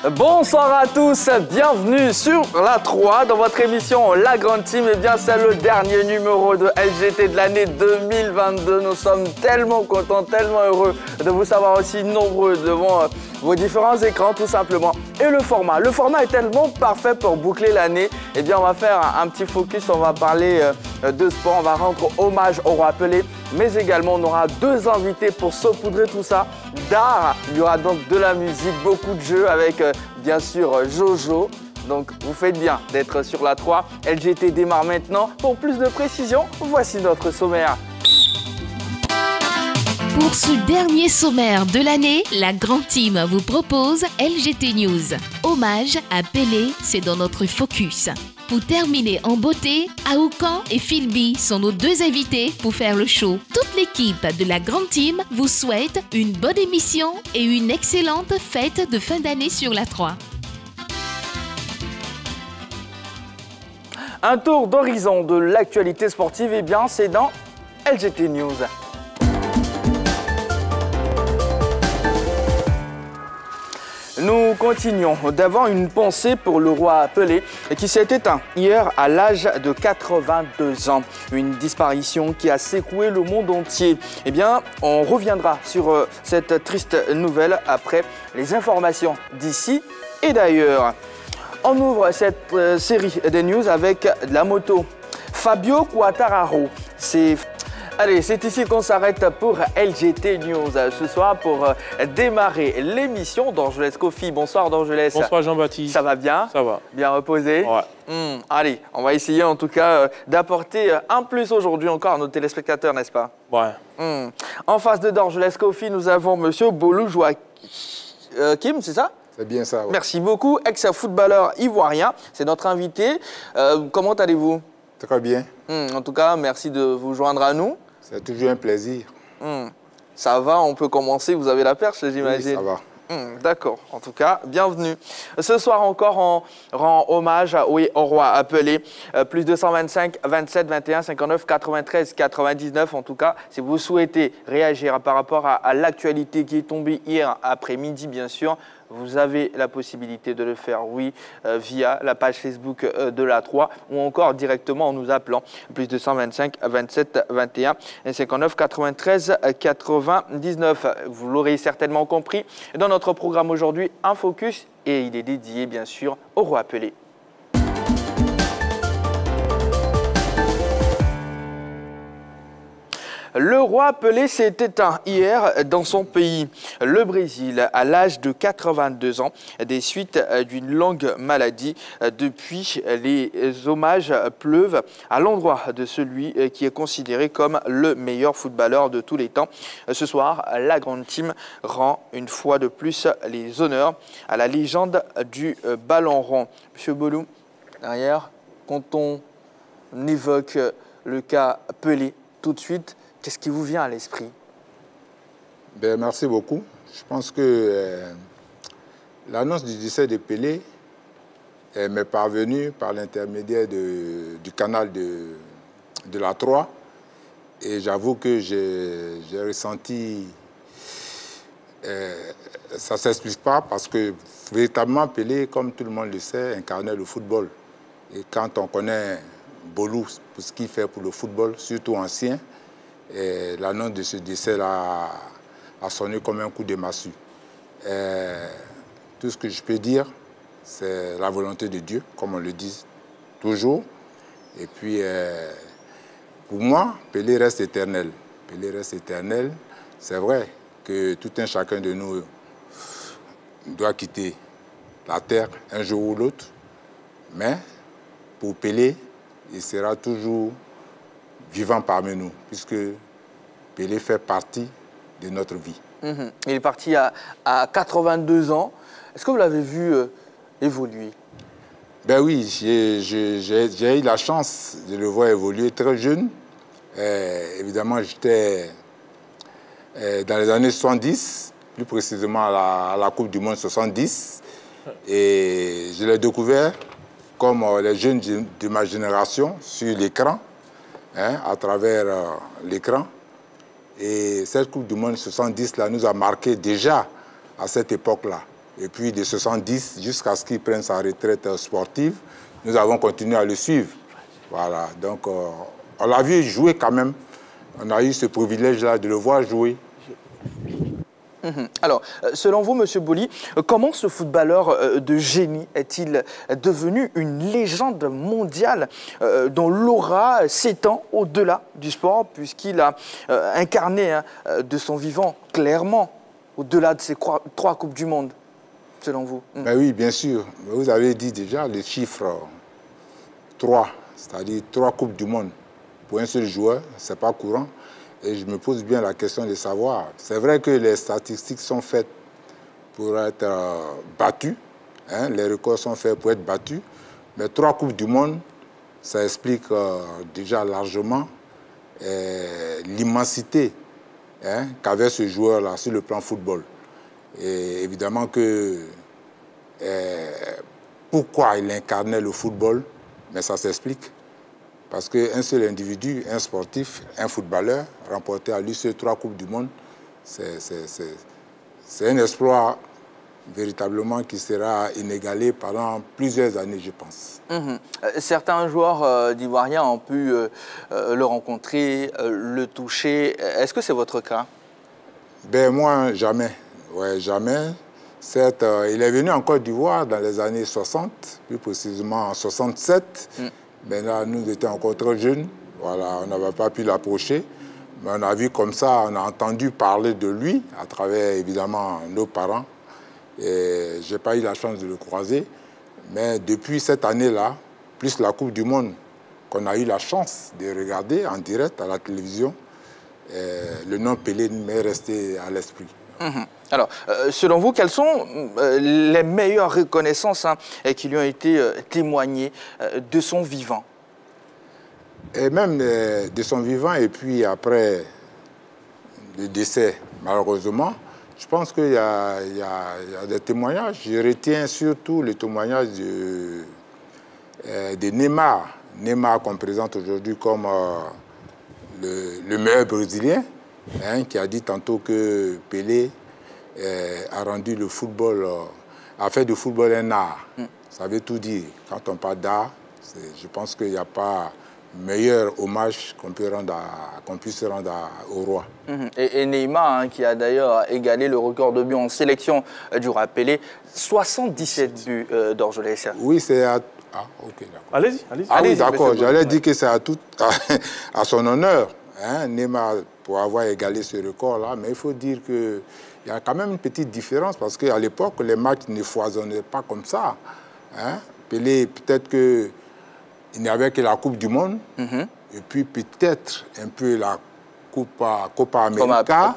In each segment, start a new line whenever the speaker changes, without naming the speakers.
Bonsoir à tous, bienvenue sur la 3 dans votre émission La Grande Team. Eh bien, c'est le dernier numéro de LGT de l'année 2022. Nous sommes tellement contents, tellement heureux de vous savoir aussi nombreux devant vos différents écrans tout simplement. Et le format est tellement parfait pour boucler l'année. Eh bien, on va faire un petit focus, on va parler de sport, on va rendre hommage au roi Pelé, mais également on aura deux invités pour saupoudrer tout ça d'art. Il y aura donc de la musique, beaucoup de jeux avec bien sûr Jojo. Donc vous faites bien d'être sur la 3. LGT démarre maintenant. Pour plus de précision, voici notre sommaire.
Pour ce dernier sommaire de l'année, la Grande Team vous propose LGT News. Hommage à Pelé, c'est dans notre focus. Pour terminer en beauté, Aoukan et Philby sont nos deux invités pour faire le show. Toute l'équipe de la Grande Team vous souhaite une bonne émission et une excellente fête de fin d'année sur la 3.
Un tour d'horizon de l'actualité sportive, eh bien c'est dans LGT News. Nous continuons d'avoir une pensée pour le roi Pelé qui s'est éteint hier à l'âge de 82 ans. Une disparition qui a secoué le monde entier. Eh bien, on reviendra sur cette triste nouvelle après les informations d'ici et d'ailleurs. On ouvre cette série de news avec la moto. Fabio Quartararo, Allez, c'est ici qu'on s'arrête pour LGT News ce soir pour démarrer l'émission d'Angeles Coffee. Bonsoir d'Angeles.
Bonsoir Jean-Baptiste.
Ça va bien?
Ça va.
Bien reposé?
Ouais.
Allez, on va essayer en tout cas d'apporter un plus aujourd'hui encore à nos téléspectateurs, n'est-ce pas?
Ouais.
En face de d'Angeles Coffee, nous avons monsieur Bolou Kim, c'est ça?
C'est bien ça, ouais.
Merci beaucoup, ex-footballeur ivoirien. C'est notre invité. Comment allez-vous?
Très bien.
En tout cas, merci de vous joindre à nous.
C'est toujours un plaisir.
Ça va, on peut commencer. Vous avez la perche, j'imagine.
Oui, ça va.
D'accord. En tout cas, bienvenue. Ce soir encore, on rend hommage au roi Pelé. Plus 225 27 21 59 93 99. En tout cas, si vous souhaitez réagir par rapport à l'actualité qui est tombée hier après-midi, bien sûr, vous avez la possibilité de le faire, oui, via la page Facebook de la 3 ou encore directement en nous appelant plus 225 27 21 59 93 99. Vous l'aurez certainement compris, dans notre programme aujourd'hui, un focus et il est dédié bien sûr au roi Pelé. Le roi Pelé s'est éteint hier dans son pays, le Brésil, à l'âge de 82 ans, des suites d'une longue maladie. Depuis, les hommages pleuvent à l'endroit de celui qui est considéré comme le meilleur footballeur de tous les temps. Ce soir, la Grande Team rend une fois de plus les honneurs à la légende du ballon rond. Monsieur Bolou, derrière, quand on évoque le cas Pelé, tout de suite, qu'est-ce qui vous vient à l'esprit?
Merci beaucoup. Je pense que l'annonce du décès de Pelé m'est parvenue par l'intermédiaire du canal de la 3. Et j'avoue que j'ai ressenti... ça ne s'explique pas parce que véritablement Pelé, comme tout le monde le sait, incarnait le football. Et quand on connaît Bolou pour ce qu'il fait pour le football, surtout ancien, l'annonce de ce décès-là a sonné comme un coup de massue. Tout ce que je peux dire, c'est la volonté de Dieu, comme on le dit toujours. Et puis, pour moi, Pelé reste éternel. Pelé reste éternel. C'est vrai que tout un chacun de nous doit quitter la terre un jour ou l'autre. Mais pour Pelé, il sera toujours vivant parmi nous, puisque Pelé fait partie de notre vie.
Il est parti à 82 ans. Est-ce que vous l'avez vu évoluer?
Ben oui, j'ai eu la chance de le voir évoluer très jeune. Évidemment, j'étais dans les années 70, plus précisément à la Coupe du Monde 70. Et je l'ai découvert comme les jeunes de ma génération sur l'écran. À travers l'écran. Et cette Coupe du Monde 70 là, nous a marqué déjà à cette époque-là. Et puis de 70 jusqu'à ce qu'il prenne sa retraite sportive, nous avons continué à le suivre. Voilà, donc on l'a vu jouer quand même. On a eu ce privilège-là de le voir jouer.
Alors, selon vous, M. Boli, comment ce footballeur de génie est-il devenu une légende mondiale dont l'aura s'étend au-delà du sport, puisqu'il a incarné de son vivant clairement au-delà de ces 3 Coupes du Monde, selon vous?
Ben oui, bien sûr. Vous avez dit déjà le chiffre 3, c'est-à-dire 3 Coupes du Monde. Pour un seul joueur, ce n'est pas courant. Et je me pose bien la question de savoir. C'est vrai que les statistiques sont faites pour être battues. Hein, les records sont faits pour être battus. Mais 3 Coupes du Monde, ça explique déjà largement l'immensité qu'avait ce joueur-là sur le plan football. Et évidemment que pourquoi il incarnait le football, mais ça s'explique. Parce qu'un seul individu, un sportif, un footballeur, remporter à lui seul 3 Coupes du Monde, c'est un exploit véritablement qui sera inégalé pendant plusieurs années, je pense.
Certains joueurs d'Ivoiriens ont pu le rencontrer, le toucher. Est-ce que c'est votre cas?
Ben moi, jamais. Ouais, jamais. Certes, il est venu en Côte d'Ivoire dans les années 60, plus précisément en 67. Mais là, nous étions encore trop jeunes. Voilà, on n'avait pas pu l'approcher. Mais on a vu comme ça, on a entendu parler de lui à travers, évidemment, nos parents. Et je n'ai pas eu la chance de le croiser. Mais depuis cette année-là, plus la Coupe du Monde qu'on a eu la chance de regarder en direct à la télévision, le nom Pelé m'est resté à l'esprit.
Alors, selon vous, quelles sont les meilleures reconnaissances qui lui ont été témoignées de son vivant?
Et même de son vivant, et puis après le décès, malheureusement, je pense qu'il y a des témoignages. Je retiens surtout le témoignage de Neymar. Neymar qu'on présente aujourd'hui comme le meilleur Brésilien, qui a dit tantôt que Pelé a rendu le football, a fait du football un art. Ça veut tout dire. Quand on parle d'art, je pense qu'il n'y a pas meilleur hommage qu'on puisse rendre au roi.
Et Neymar, qui a d'ailleurs égalé le record de buts en sélection du roi Pelé, 77 buts d'Orgelès.
Oui, c'est à... Ah, ok, d'accord.
Allez-y.
Ah oui, d'accord. J'allais dire que c'est à son honneur, Neymar, pour avoir égalé ce record-là. Mais il faut dire qu'il y a quand même une petite différence parce qu'à l'époque, les matchs ne foisonnaient pas comme ça. Pelé, peut-être qu'il n'y avait que la Coupe du Monde et puis peut-être un peu la Copa América.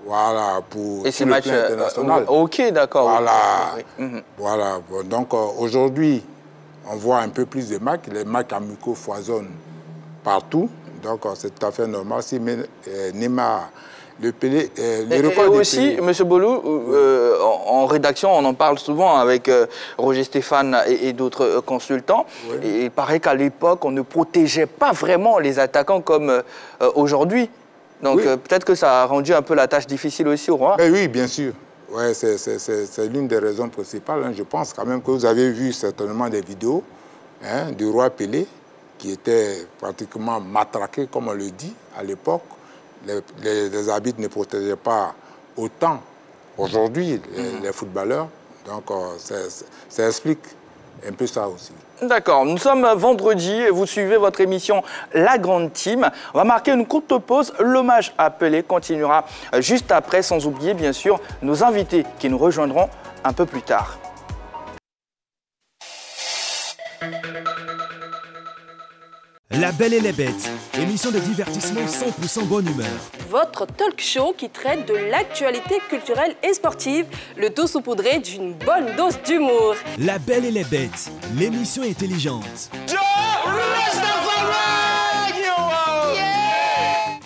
Voilà, pour
et ces matchs international. Ok, d'accord.
Voilà. Voilà. Donc aujourd'hui, on voit un peu plus de matchs. Les matchs amicaux foisonnent partout. Donc c'est tout à fait normal. Si Neymar, le Pelé, le record
et aussi, M. Bolou, en rédaction, on en parle souvent avec Roger Stéphane et d'autres consultants. Oui. Et il paraît qu'à l'époque, on ne protégeait pas vraiment les attaquants comme aujourd'hui. Donc oui. Peut-être que ça a rendu un peu la tâche difficile aussi au roi.
Mais oui, bien sûr. Ouais, c'est l'une des raisons principales. Je pense quand même que vous avez vu certainement des vidéos du roi Pelé qui était pratiquement matraqué, comme on le dit, à l'époque. Les arbitres ne protégeaient pas autant aujourd'hui les footballeurs. Donc ça explique un peu ça aussi.
D'accord, nous sommes vendredi et vous suivez votre émission La Grande Team. On va marquer une courte pause. L'hommage à Pelé continuera juste après, sans oublier bien sûr nos invités qui nous rejoindront un peu plus tard.
La Belle et les Bêtes, émission de divertissement 100% bonne humeur.
Votre talk show qui traite de l'actualité culturelle et sportive, le tout saupoudré d'une bonne dose d'humour.
La Belle et les Bêtes, l'émission intelligente.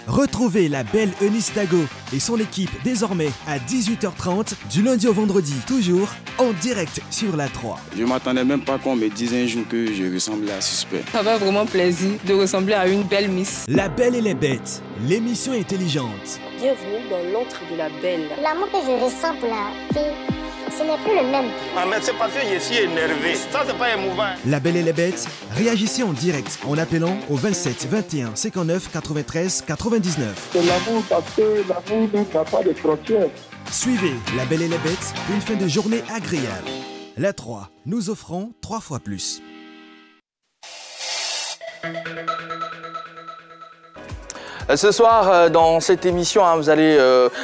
Retrouvez la belle Eunice Dago et son équipe désormais à 18h30 du lundi au vendredi, toujours en direct sur la 3.
Je ne m'attendais même pas qu'on me dise un jour que je ressemblais à Suspect.
Ça fait vraiment plaisir de ressembler à une belle Miss.
La Belle et les Bêtes, l'émission intelligente.
Bienvenue dans l'antre de la Belle.
L'amour que je ressens pour la fille
ce n'est plus le même.
Ah, mais c'est parce que je suis énervé. Ça, c'est pas émouvant.
La Belle et les Bêtes, réagissez en direct en appelant au 27 21 59 93 99.
C'est l'amour parce que l'amour n'a pas de frontières.
Suivez La Belle et les Bêtes pour une fin de journée agréable. La 3, nous offrons 3 fois plus.
Ce soir, dans cette émission, vous allez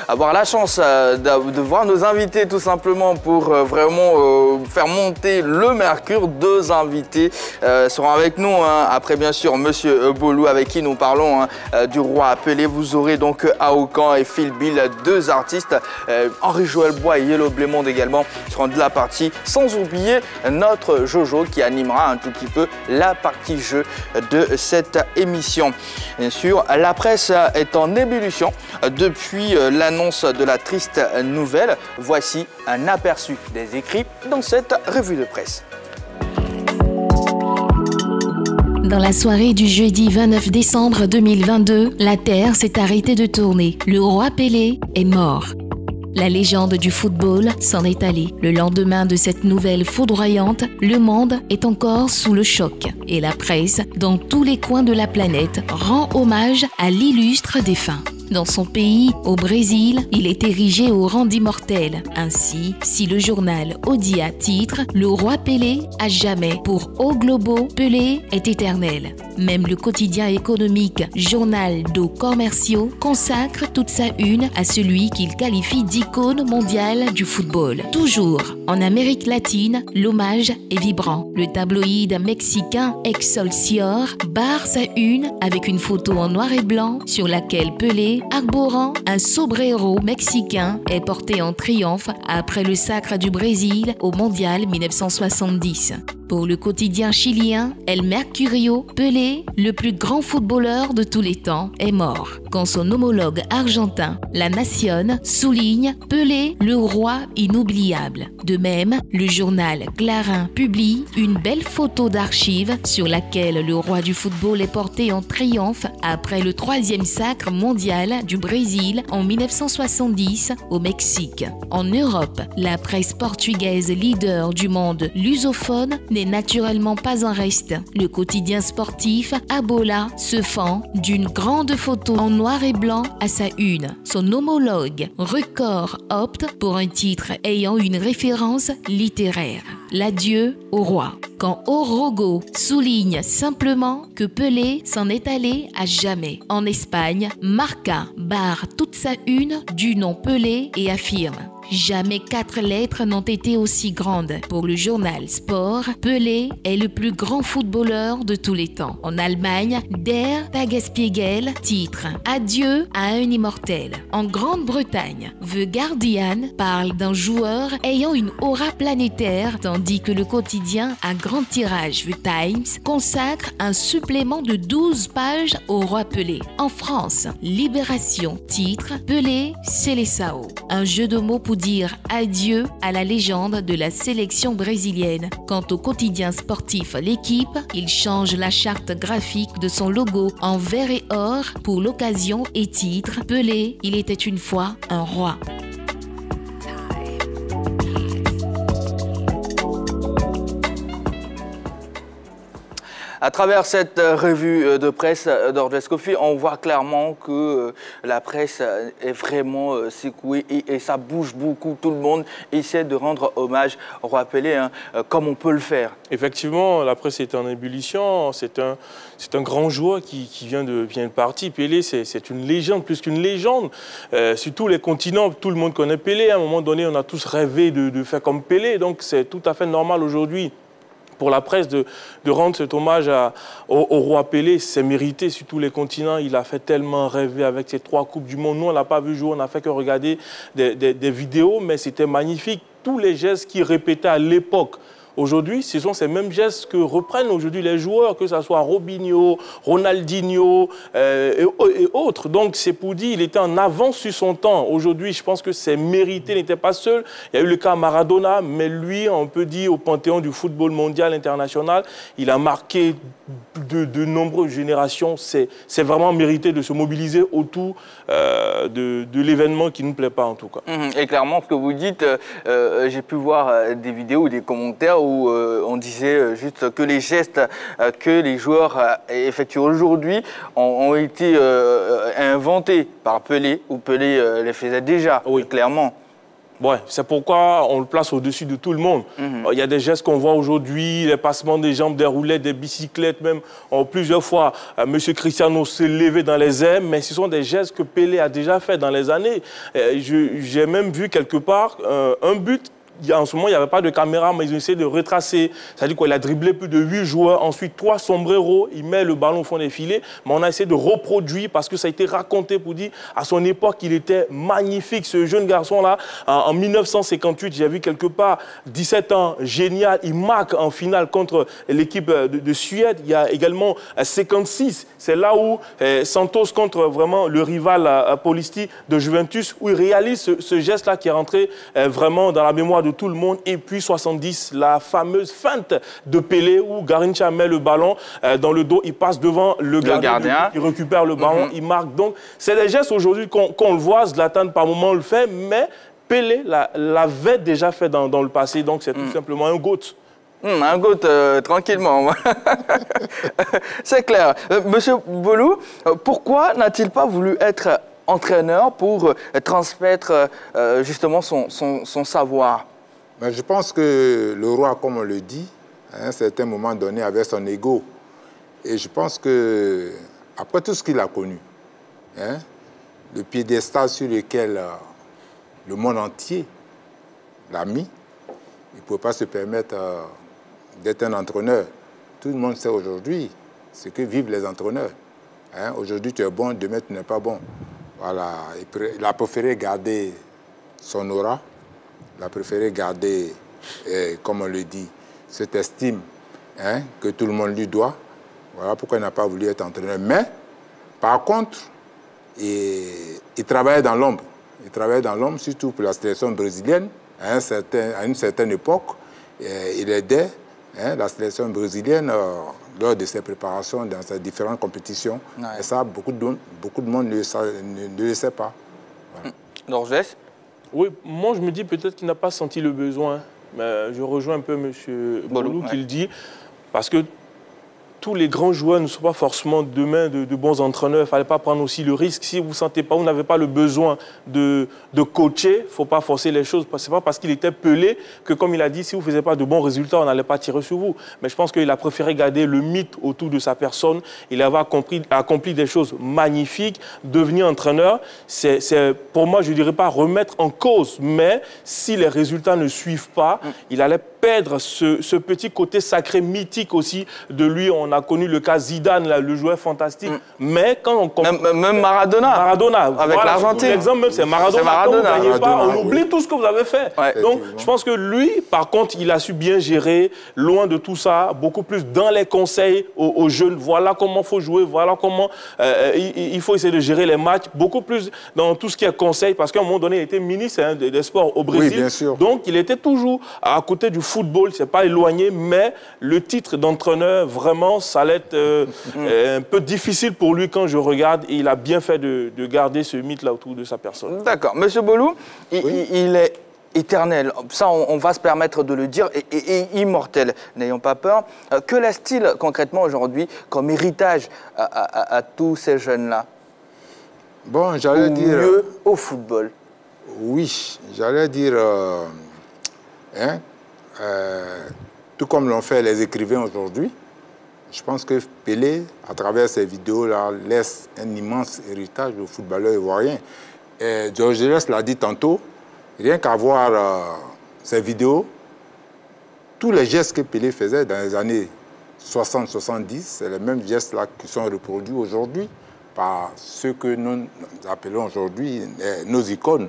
avoir la chance de voir nos invités tout simplement pour vraiment faire monter le mercure. 2 invités seront avec nous, après bien sûr Monsieur Bolou avec qui nous parlons du roi Pelé. Vous aurez donc Aoukan et Phil Bill, 2 artistes. Henri-Joël Bois et Yellow Blémonde également seront de la partie. Sans oublier notre Jojo qui animera un tout petit peu la partie jeu de cette émission. Bien sûr, la presse est en ébullition depuis l'annonce de la triste nouvelle. Voici un aperçu des écrits dans cette revue de presse.
Dans la soirée du jeudi 29 décembre 2022, la Terre s'est arrêtée de tourner. Le roi Pelé est mort. La légende du football s'en est allée. Le lendemain de cette nouvelle foudroyante, le monde est encore sous le choc. Et la presse, dans tous les coins de la planète, rend hommage à l'illustre défunt. Dans son pays, au Brésil, il est érigé au rang d'immortel. Ainsi, si le journal Odia titre « Le roi Pelé à jamais », pour O Globo, Pelé est éternel. Même le quotidien économique Journal do Comércio consacre toute sa une à celui qu'il qualifie d'icône mondiale du football. Toujours en Amérique latine, l'hommage est vibrant. Le tabloïd mexicain Excelsior barre sa une avec une photo en noir et blanc sur laquelle Pelé, arborant un sombrero mexicain, est porté en triomphe après le sacre du Brésil au Mondial 1970. Pour le quotidien chilien El Mercurio, Pelé, le plus grand footballeur de tous les temps, est mort. Quand son homologue argentin, La Nación, souligne Pelé, le roi inoubliable. De même, le journal Clarín publie une belle photo d'archives sur laquelle le roi du football est porté en triomphe après le 3e sacre mondial du Brésil en 1970 au Mexique. En Europe, la presse portugaise leader du monde lusophone n'est naturellement pas en reste. Le quotidien sportif Abola se fend d'une grande photo en noir et blanc à sa une. Son homologue Record opte pour un titre ayant une référence littéraire. L'adieu au roi. Quand Orogo souligne simplement que Pelé s'en est allé à jamais. En Espagne, Marca barre toute sa une du nom Pelé et affirme: jamais 4 lettres n'ont été aussi grandes. Pour le journal Sport, Pelé est le plus grand footballeur de tous les temps. En Allemagne, Der Tagesspiegel titre « Adieu à un immortel ». En Grande-Bretagne, The Guardian parle d'un joueur ayant une aura planétaire, tandis que le quotidien à grand tirage The Times consacre un supplément de 12 pages au roi Pelé. En France, Libération titre « Pelé Seleção ». Un jeu de mots pour dire adieu à la légende de la sélection brésilienne. Quant au quotidien sportif L'Équipe, il change la charte graphique de son logo en vert et or pour l'occasion et titre « Pelé, il était une fois un roi ».
À travers cette revue de presse d'Ordescofi, on voit clairement que la presse est vraiment secouée et ça bouge beaucoup. Tout le monde essaie de rendre hommage au roi Pelé, comme on peut le faire.
Effectivement, la presse est en ébullition. C'est un grand joueur qui vient de partir. Pelé, c'est une légende, plus qu'une légende. Sur tous les continents, tout le monde connaît Pelé. À un moment donné, on a tous rêvé de faire comme Pelé. Donc c'est tout à fait normal aujourd'hui pour la presse de rendre cet hommage au roi Pelé. C'est mérité sur tous les continents. Il a fait tellement rêver avec ses 3 Coupes du Monde. Nous, on ne l'a pas vu jouer, on n'a fait que regarder des vidéos, mais c'était magnifique. Tous les gestes qu'il répétait à l'époque Aujourd'hui, ce sont ces mêmes gestes que reprennent aujourd'hui les joueurs, que ce soit Robinho, Ronaldinho et autres. Donc, c'est pour dire qu'il était en avance sur son temps. Aujourd'hui, je pense que c'est mérité, il n'était pas seul. Il y a eu le cas Maradona, mais lui, on peut dire au panthéon du football mondial, international, il a marqué de nombreuses générations. C'est vraiment mérité de se mobiliser autour de l'événement qui ne nous plaît pas, en tout cas.
Et clairement, ce que vous dites, j'ai pu voir des vidéos ou des commentaires où on disait juste que les gestes que les joueurs effectuent aujourd'hui ont été inventés par Pelé, ou Pelé les faisait déjà, oui, clairement.
Ouais, c'est pourquoi on le place au-dessus de tout le monde. Il y a des gestes qu'on voit aujourd'hui, les passements des jambes, des roulettes, des bicyclettes, même plusieurs fois, M. Cristiano s'est levé dans les airs, mais ce sont des gestes que Pelé a déjà fait dans les années. J'ai même vu quelque part un but. En ce moment, il n'y avait pas de caméra, mais ils ont essayé de retracer. C'est-à-dire qu'il a dribblé plus de 8 joueurs, ensuite 3 sombreros, il met le ballon au fond des filets. Mais on a essayé de reproduire parce que ça a été raconté pour dire à son époque qu'il était magnifique, ce jeune garçon-là. En 1958, j'ai vu quelque part, 17 ans, génial. Il marque en finale contre l'équipe de Suède. Il y a également 56. C'est là où Santos contre vraiment le rival Polisti de Juventus, où il réalise ce geste-là qui est rentré vraiment dans la mémoire de tout le monde. Et puis 70, la fameuse feinte de Pelé où Garrincha met le ballon dans le dos, il passe devant le gardien, il récupère le ballon, il marque. Donc c'est des gestes aujourd'hui qu'on le voit, Zlatan par moment le fait, mais Pelé l'avait déjà fait dans le passé, donc c'est tout simplement un GOAT.
Un GOAT, tranquillement. C'est clair. Monsieur Bolou, pourquoi n'a-t-il pas voulu être entraîneur pour transmettre justement son savoir?
Mais je pense que le roi, comme on le dit, à un certain moment donné, avait son ego. Et je pense que, après tout ce qu'il a connu, le piédestal sur lequel le monde entier l'a mis, il ne pouvait pas se permettre d'être un entraîneur. Tout le monde sait aujourd'hui ce que vivent les entraîneurs. Aujourd'hui, tu es bon, demain, tu n'es pas bon. Voilà. Il a préféré garder son aura. Il a préféré garder, comme on le dit, cette estime que tout le monde lui doit. Voilà pourquoi il n'a pas voulu être entraîneur. Mais, par contre, il travaillait dans l'ombre. Il travaillait dans l'ombre, surtout pour la sélection brésilienne. À une certaine époque, il aidait la sélection brésilienne lors de ses préparations dans ses différentes compétitions. Ouais. Et ça, beaucoup de monde ne le sait pas. Voilà.
Norges ?
Oui, moi je me dis peut-être qu'il n'a pas senti le besoin. Mais je rejoins un peu M. Bolou qui le dit, parce que tous les grands joueurs ne sont pas forcément demain de bons entraîneurs. Il ne fallait pas prendre aussi le risque. Si vous ne sentez pas, vous n'avez pas le besoin de coacher, il ne faut pas forcer les choses. Ce n'est pas parce qu'il était Pelé que, comme il a dit, si vous ne faisiez pas de bons résultats, on n'allait pas tirer sur vous. Mais je pense qu'il a préféré garder le mythe autour de sa personne. Il avait accompli des choses magnifiques. Devenir entraîneur, c'est pour moi, je ne dirais pas remettre en cause. Mais si les résultats ne suivent pas, il allait perdre ce petit côté sacré, mythique aussi de lui. On a connu le cas Zidane, là, le joueur fantastique. Mais quand on...
Même Maradona. Avec
voilà,
l'Argentine.
L'exemple même, c'est Maradona. Quand vous ne gagnez pas, on oublie tout ce que vous avez fait. Ouais. Donc, je pense que lui, par contre, il a su bien gérer, loin de tout ça, beaucoup plus dans les conseils aux jeunes. Voilà comment il faut jouer, voilà comment il faut essayer de gérer les matchs. Beaucoup plus dans tout ce qui est conseil, parce qu'à un moment donné, il était ministre des Sports au Brésil.
Oui, bien sûr.
Donc, il était toujours à côté du football, c'est pas éloigné, mais le titre d'entraîneur, vraiment, ça allait être un peu difficile pour lui quand je regarde. Et il a bien fait de garder ce mythe-là autour de sa personne.
D'accord. Monsieur Bolou, il est éternel. Ça, on va se permettre de le dire, et immortel. N'ayons pas peur. Que laisse-t-il concrètement aujourd'hui comme héritage à tous ces jeunes-là?
Bon, j'allais dire...
mieux au football.
Oui, j'allais dire... tout comme l'ont fait les écrivains aujourd'hui, je pense que Pelé, à travers ces vidéos-là, laisse un immense héritage aux footballeurs ivoiriens. Georges l'a dit tantôt, rien qu'à voir ces vidéos, tous les gestes que Pelé faisait dans les années 60-70, c'est les mêmes gestes-là qui sont reproduits aujourd'hui par ceux que nous appelons aujourd'hui nos icônes,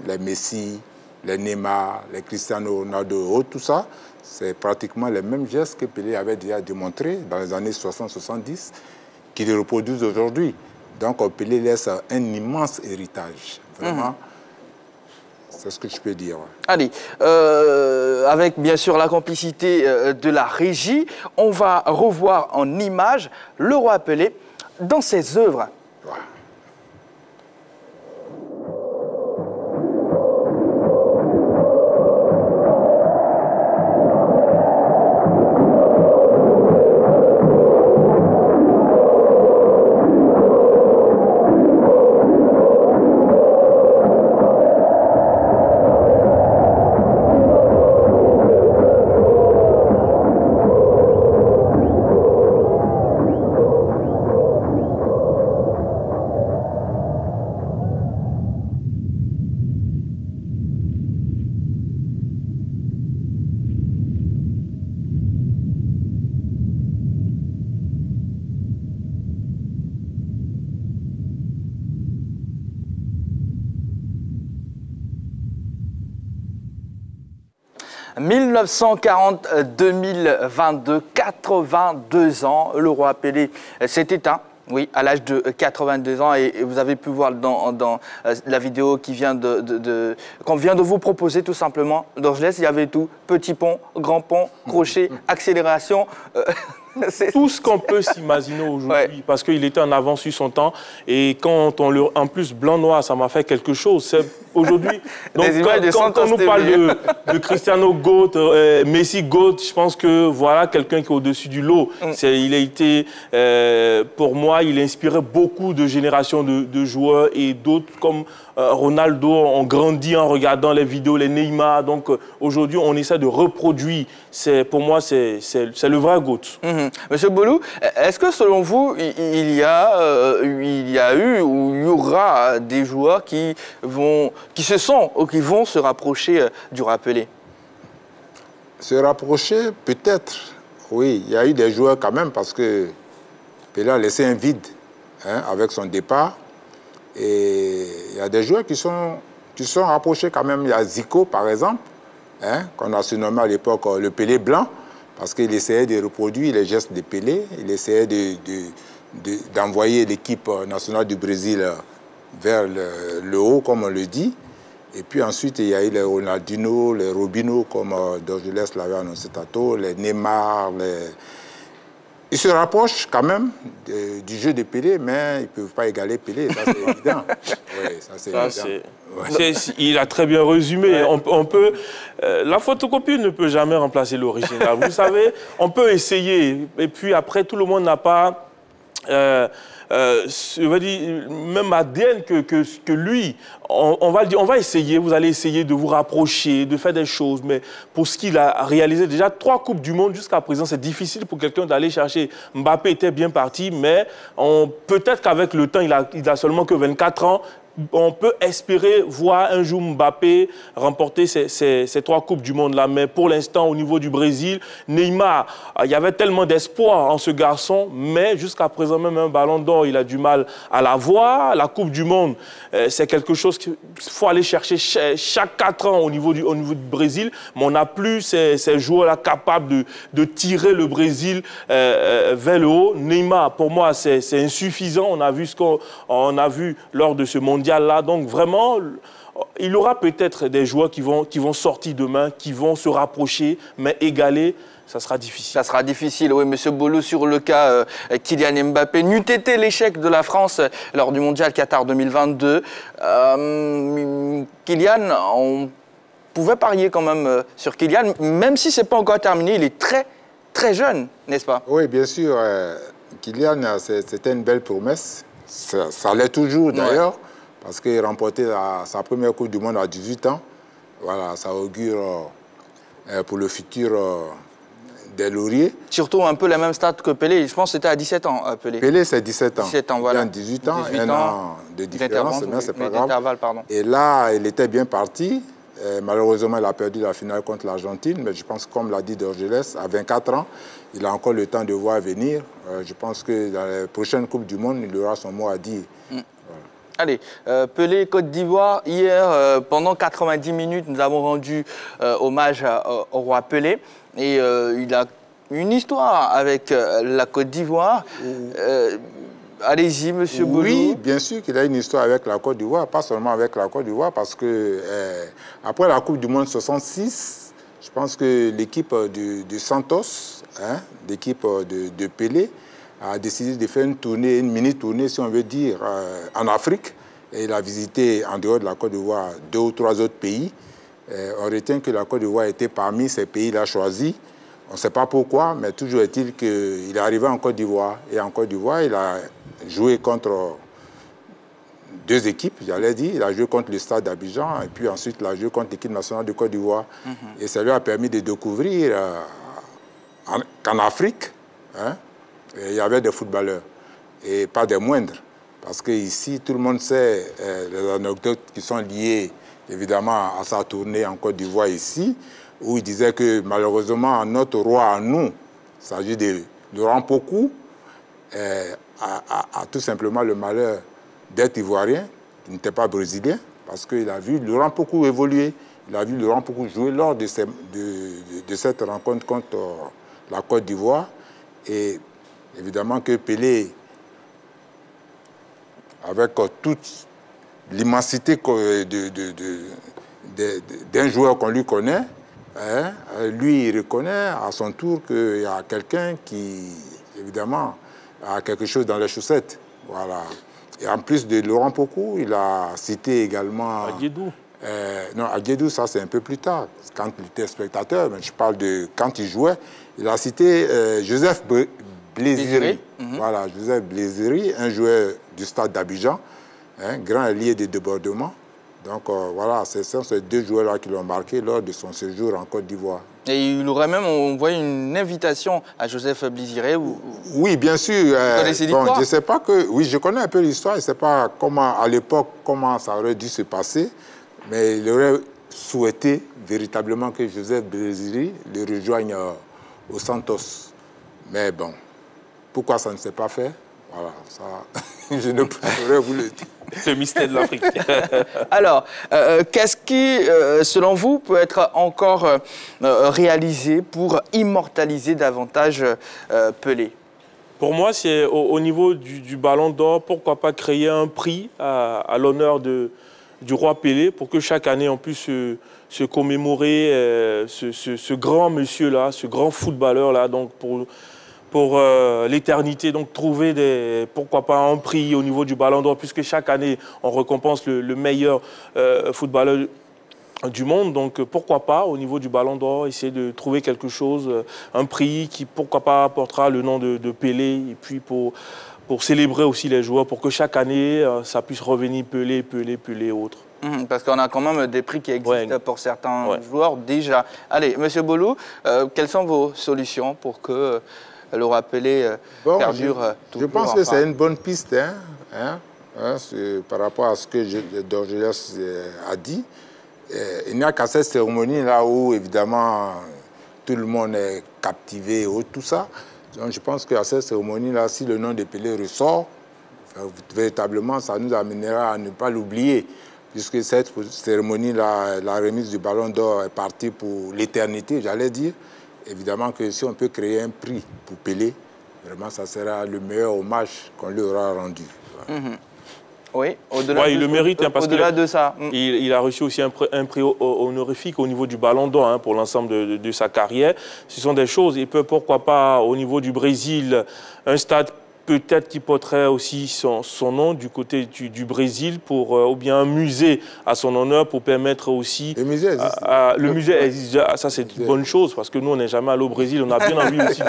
les Messi, les Neymar, les Cristiano Ronaldo, tout ça. c'est pratiquement les mêmes gestes que Pelé avait déjà démontré dans les années 60-70 qu'il reproduisent aujourd'hui. Donc Pelé laisse un immense héritage, vraiment. C'est ce que je peux dire. Ouais.
Allez, avec bien sûr la complicité de la régie, on va revoir en images le roi Pelé dans ses œuvres.
Ouais.
1940-2022, 82 ans, le roi Pelé s'est éteint. Oui, à l'âge de 82 ans, et vous avez pu voir dans la vidéo qu'on vient de vous proposer tout simplement. Dorgelès, il y avait tout, petit pont, grand pont, crochet, accélération.
Tout ce qu'on peut s'imaginer aujourd'hui, parce qu'il était en avance sur son temps. Et quand on le... En plus, blanc-noir, ça m'a fait quelque chose. Aujourd'hui, donc quand on nous parle de Cristiano GOAT, Messi GOAT, je pense que voilà quelqu'un qui est au-dessus du lot. Il a été, pour moi, il a inspiré beaucoup de générations de joueurs et d'autres comme Ronaldo ont grandi en regardant les vidéos, les Neymar. Donc aujourd'hui, on essaie de reproduire. Pour moi, c'est le vrai GOAT.
Monsieur Bolou, est-ce que selon vous, il y a eu ou il y aura des joueurs qui vont se rapprocher du roi Pelé?
Se rapprocher, peut-être, oui. Il y a eu des joueurs quand même parce que Pelé a laissé un vide avec son départ. Et il y a des joueurs qui sont rapprochés quand même. Il y a Zico, par exemple, qu'on a surnommé à l'époque le Pelé blanc, parce qu'il essayait de reproduire les gestes de Pelé. Il essayait d'envoyer l'équipe nationale du Brésil vers le haut, comme on le dit. Et puis ensuite, il y a eu les Ronaldinho, les Robinho, comme Dorgelès l'avait annoncé tantôt, les Neymar, Ils se rapprochent quand même du jeu de Pelé, mais ils ne peuvent pas égaler Pelé, ça c'est évident. Oui, ça c'est évident.
Ouais. Il a très bien résumé. Ouais. La photocopie ne peut jamais remplacer l'original. Vous savez, on peut essayer, et puis après, tout le monde n'a pas... je veux dire, même ADN que lui, on va essayer, vous allez essayer de vous rapprocher, de faire des choses, mais pour ce qu'il a réalisé, déjà 3 Coupes du Monde jusqu'à présent, c'est difficile pour quelqu'un d'aller chercher. Mbappé était bien parti, mais peut-être qu'avec le temps, il a seulement que 24 ans, on peut espérer voir un jour Mbappé remporter ces 3 Coupes du Monde-là. Mais pour l'instant, au niveau du Brésil, Neymar, il y avait tellement d'espoir en ce garçon, mais jusqu'à présent, même un ballon d'or, il a du mal à l'avoir. La Coupe du Monde, c'est quelque chose qu'il faut aller chercher chaque 4 ans au niveau du Brésil. Mais on n'a plus ces joueurs-là capables de tirer le Brésil vers le haut. Neymar, pour moi, c'est insuffisant. On a vu ce qu'on a vu lors de ce mondial. Là. Donc vraiment, il y aura peut-être des joueurs qui vont sortir demain, qui vont se rapprocher, mais égaler, ça sera difficile. Ça sera difficile,
oui, monsieur Bolou, sur le cas Kylian Mbappé. N'eût été l'échec de la France lors du mondial Qatar 2022. Kylian, on pouvait parier quand même sur Kylian, même si ce n'est pas encore terminé, il est très, très jeune, n'est-ce pas?
Oui, bien sûr. Kylian, c'était une belle promesse. Ça l'est toujours, d'ailleurs. Ouais. Parce qu'il remportait sa première Coupe du Monde à 18 ans. Voilà, ça augure pour le futur des lauriers.
Surtout un peu les mêmes stats que Pelé. Je pense que c'était à 17 ans, Pelé.
Pelé, c'est 17 ans.
17 ans, voilà.
18 ans, 18 an de différence, mais c'est pas grave.
Pardon.
Et là, il était bien parti. Malheureusement, il a perdu la finale contre l'Argentine. Mais je pense, comme l'a dit Dorgelès, à 24 ans, il a encore le temps de voir venir. Je pense que dans les prochaines Coupes du Monde, il aura son mot à dire.
Allez, Pelé, Côte d'Ivoire, hier, pendant 90 minutes, nous avons rendu hommage au roi Pelé. et il a une histoire avec la Côte d'Ivoire. Allez-y, monsieur Boulou.
Oui, bien sûr qu'il a une histoire avec la Côte d'Ivoire, pas seulement avec la Côte d'Ivoire, parce que après la Coupe du Monde 66, je pense que l'équipe de Santos, l'équipe de Pelé, a décidé de faire une tournée, une mini-tournée, si on veut dire, en Afrique. Et il a visité, en dehors de la Côte d'Ivoire, 2 ou 3 autres pays. On retient que la Côte d'Ivoire était parmi ces pays-là choisis. On ne sait pas pourquoi, mais toujours est-il qu'il est arrivé en Côte d'Ivoire. Et en Côte d'Ivoire, il a joué contre 2 équipes, j'allais dire. Il a joué contre le Stade d'Abidjan et puis ensuite il a joué contre l'équipe nationale de Côte d'Ivoire. Et ça lui a permis de découvrir qu'en Afrique, il y avait des footballeurs et pas des moindres. Parce qu'ici, tout le monde sait les anecdotes qui sont liées évidemment à sa tournée en Côte d'Ivoire ici, où il disait que malheureusement notre roi à nous, il s'agit de Laurent Pokou, a tout simplement le malheur d'être ivoirien, qui n'était pas brésilien, parce qu'il a vu Laurent Pokou évoluer, il a vu Laurent Pokou jouer lors de cette rencontre contre la Côte d'Ivoire. Et évidemment que Pelé, avec toute l'immensité d'un joueur qu'on lui connaît, lui, il reconnaît à son tour qu'il y a quelqu'un qui, évidemment, a quelque chose dans les chaussettes. Voilà. Et en plus de Laurent Pokou, il a cité également...
Aguedou.
Non, Aguedou, ça c'est un peu plus tard, quand il était spectateur, mais je parle de quand il jouait. Il a cité Joseph Blésiri. Voilà, Joseph Blésiri, un joueur du Stade d'Abidjan, grand allié des débordements. Donc voilà, ce sont ces 2 joueurs-là qui l'ont marqué lors de son séjour en Côte d'Ivoire.
Et il aurait même envoyé une invitation à Joseph Blésiré.
Oui, bien sûr.
Vous connaissez l'histoire?
Je sais pas que... Oui, je connais un peu l'histoire. Je ne sais pas comment, à l'époque, comment ça aurait dû se passer. Mais il aurait souhaité véritablement que Joseph Blésiré le rejoigne au Santos. Mais bon, pourquoi ça ne s'est pas fait? Voilà, ça, je ne pourrais vous le dire.
Le mystère de l'Afrique.
Alors, qu'est-ce qui, selon vous, peut être encore réalisé pour immortaliser davantage Pelé?
Pour moi, c'est au niveau du Ballon d'Or, pourquoi pas créer un prix à l'honneur du roi Pelé pour que chaque année on puisse se commémorer ce grand monsieur-là, ce grand footballeur-là, donc pour l'éternité, donc trouver pourquoi pas un prix au niveau du Ballon d'Or, puisque chaque année, on récompense le meilleur footballeur du monde. Donc, pourquoi pas, au niveau du Ballon d'Or, essayer de trouver quelque chose, un prix qui, pourquoi pas, portera le nom de Pelé, et puis pour célébrer aussi les joueurs, pour que chaque année, ça puisse revenir Pelé, Pelé, Pelé, autres.
Parce qu'on a quand même des prix qui existent pour certains joueurs déjà. Allez, monsieur Boulou, quelles sont vos solutions pour que le roi Pelé perdure toujours?
Je pense que c'est une bonne piste par rapport à ce que Dorgelas a dit. Il n'y a qu'à cette cérémonie-là où, évidemment, tout le monde est captivé, tout ça. Donc, je pense qu'à cette cérémonie-là, si le nom de Pelé ressort, véritablement, ça nous amènera à ne pas l'oublier, puisque cette cérémonie-là, la remise du Ballon d'Or est partie pour l'éternité, j'allais dire. Évidemment que si on peut créer un prix pour Pelé, vraiment, ça sera le meilleur hommage qu'on lui aura rendu.
Oui, au-delà
il le mérite, parce
de ça.
Il a reçu aussi un prix honorifique au niveau du Ballon d'Or pour l'ensemble de sa carrière. Ce sont des choses, il peut pourquoi pas au niveau du Brésil, un stade peut-être qui porterait aussi son nom du côté du Brésil, ou bien un musée à son honneur pour permettre aussi...
Le musée existe.
Le musée existe, ça c'est une bonne chose, parce que nous on n'est jamais allé au Brésil, on a bien envie aussi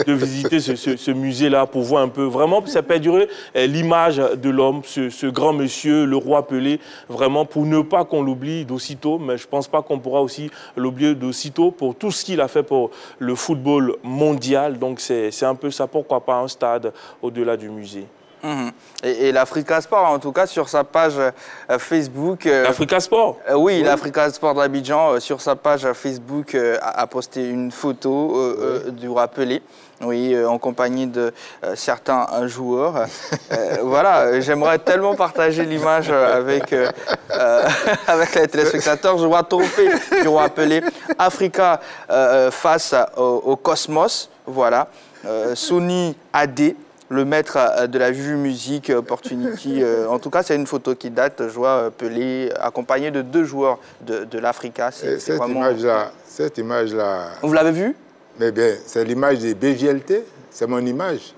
de visiter ce musée-là pour voir un peu, vraiment, ça perdurer l'image de l'homme, ce grand monsieur, le roi Pelé, vraiment pour ne pas qu'on l'oublie d'aussitôt, mais je ne pense pas qu'on pourra aussi l'oublier d'aussitôt pour tout ce qu'il a fait pour le football mondial, donc c'est un peu ça, pourquoi pas un stade au-delà du musée.
Et l'Africa Sport, en tout cas, sur sa page Facebook...
L'Africa Sport
oui, l'Africa Sport d'Abidjan, sur sa page Facebook, a posté une photo du roi Pelé. Oui, en compagnie de certains joueurs. Voilà, j'aimerais tellement partager l'image avec les téléspectateurs. Je vois trophée du roi Pelé. Africa face au Cosmos. Voilà. Sony AD, le maître de la musique Opportunity. En tout cas, c'est une photo qui date. Je vois Pelé accompagné de 2 joueurs de l'Africa.
Cette image-là...
Vous l'avez vue?
Mais bien, c'est l'image de BGLT, c'est mon image.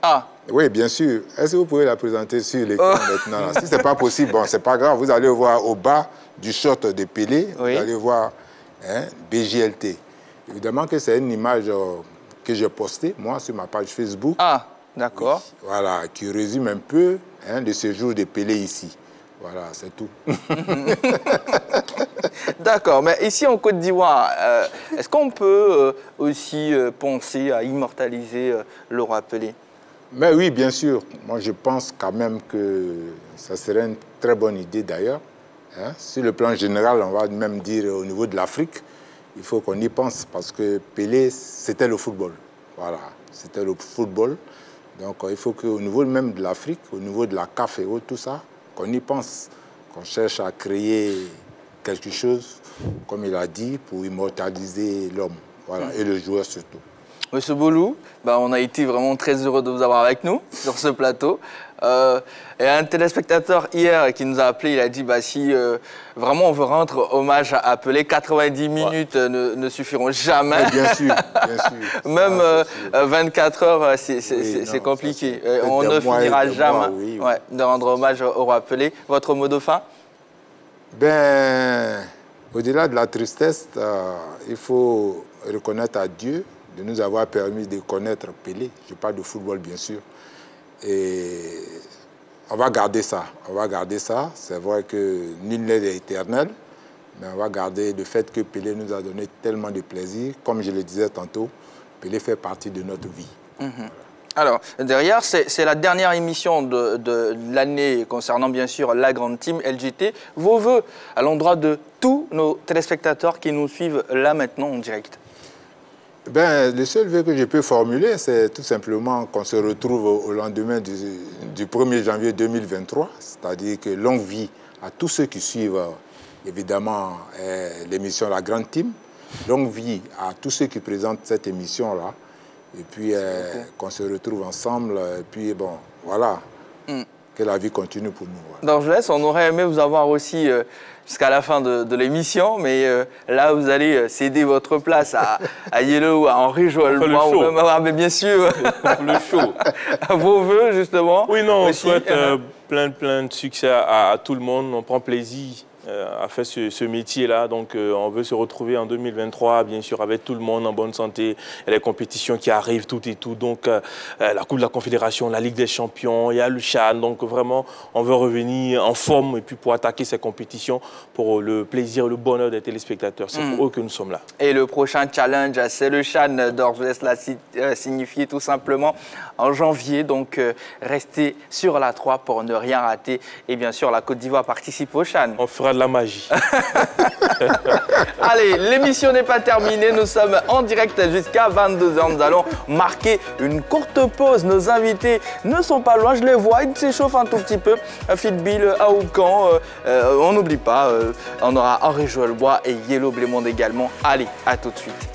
Ah.
Oui, bien sûr. Est-ce que vous pouvez la présenter sur l'écran maintenant? Si ce n'est pas possible, bon, c'est pas grave. Vous allez voir au bas du short de Pelé, vous allez voir BGLT. Évidemment que c'est une image que j'ai postée, moi, sur ma page Facebook.
Ah, d'accord.
Oui, voilà, qui résume un peu le séjour de Pelé ici. Voilà, c'est tout.
D'accord, mais ici en Côte d'Ivoire, est-ce qu'on peut aussi penser à immortaliser le roi Pelé?
Mais oui, bien sûr. Moi, je pense quand même que ça serait une très bonne idée d'ailleurs. Sur le plan général, on va même dire au niveau de l'Afrique, il faut qu'on y pense parce que Pelé, c'était le football. Voilà, c'était le football. Donc, il faut qu'au niveau même de l'Afrique, au niveau de la CAF et tout ça, qu'on y pense, qu'on cherche à créer quelque chose, comme il a dit, pour immortaliser l'homme, voilà, et le joueur surtout.
Monsieur Bolou, on a été vraiment très heureux de vous avoir avec nous sur ce plateau. Et un téléspectateur hier qui nous a appelé, il a dit si vraiment on veut rendre hommage à Pelé, 90 minutes ne suffiront jamais.
Mais bien sûr, bien sûr.
Même 24 heures, c'est compliqué. On ne finira jamais de rendre hommage au roi Pelé. Votre mot de fin?
Au-delà de la tristesse, il faut reconnaître à Dieu de nous avoir permis de connaître Pelé. Je parle de football, bien sûr. Et on va garder ça. On va garder ça. C'est vrai que nul n'est éternel, mais on va garder le fait que Pelé nous a donné tellement de plaisir. Comme je le disais tantôt, Pelé fait partie de notre vie. Voilà.
Alors, derrière, c'est la dernière émission de l'année concernant, bien sûr, la grande team LGT. Vos vœux à l'endroit de tous nos téléspectateurs qui nous suivent là maintenant en direct?
Le seul vœu que je peux formuler, c'est tout simplement qu'on se retrouve au lendemain du 1er janvier 2023, c'est-à-dire que longue vie à tous ceux qui suivent, évidemment, l'émission La Grande Team, longue vie à tous ceux qui présentent cette émission-là, et puis qu'on se retrouve ensemble, et puis bon, voilà, que la vie continue pour nous. Voilà.
Donc je laisse, on aurait aimé vous avoir aussi jusqu'à la fin de l'émission, mais là vous allez céder votre place à Yellow, à Henri Joël Bois, ou même, mais bien sûr,
le show.
Vos vœux justement.
Oui, non, on souhaite plein de succès à tout le monde, on prend plaisir à faire ce métier-là. Donc, on veut se retrouver en 2023, bien sûr, avec tout le monde en bonne santé. Il y a les compétitions qui arrivent, tout et tout. Donc, la Coupe de la Confédération, la Ligue des Champions, il y a le CHAN. Donc, vraiment, on veut revenir en forme et puis pour attaquer ces compétitions pour le plaisir, le bonheur des téléspectateurs. C'est pour eux que nous sommes là.
Et le prochain challenge, c'est le CHAN. Donc, je laisse la signifier tout simplement en janvier. Donc, restez sur la 3 pour ne rien rater. Et bien sûr, la Côte d'Ivoire participe au CHAN.
On fera de la magie.
Allez, l'émission n'est pas terminée. Nous sommes en direct jusqu'à 22 h. Nous allons marquer une courte pause. Nos invités ne sont pas loin. Je les vois. Ils s'échauffent un tout petit peu. Fitbill, Aoukan. On n'oublie pas. On aura Henri Joël Bois et Yellow Blémonde également. Allez, à tout de suite.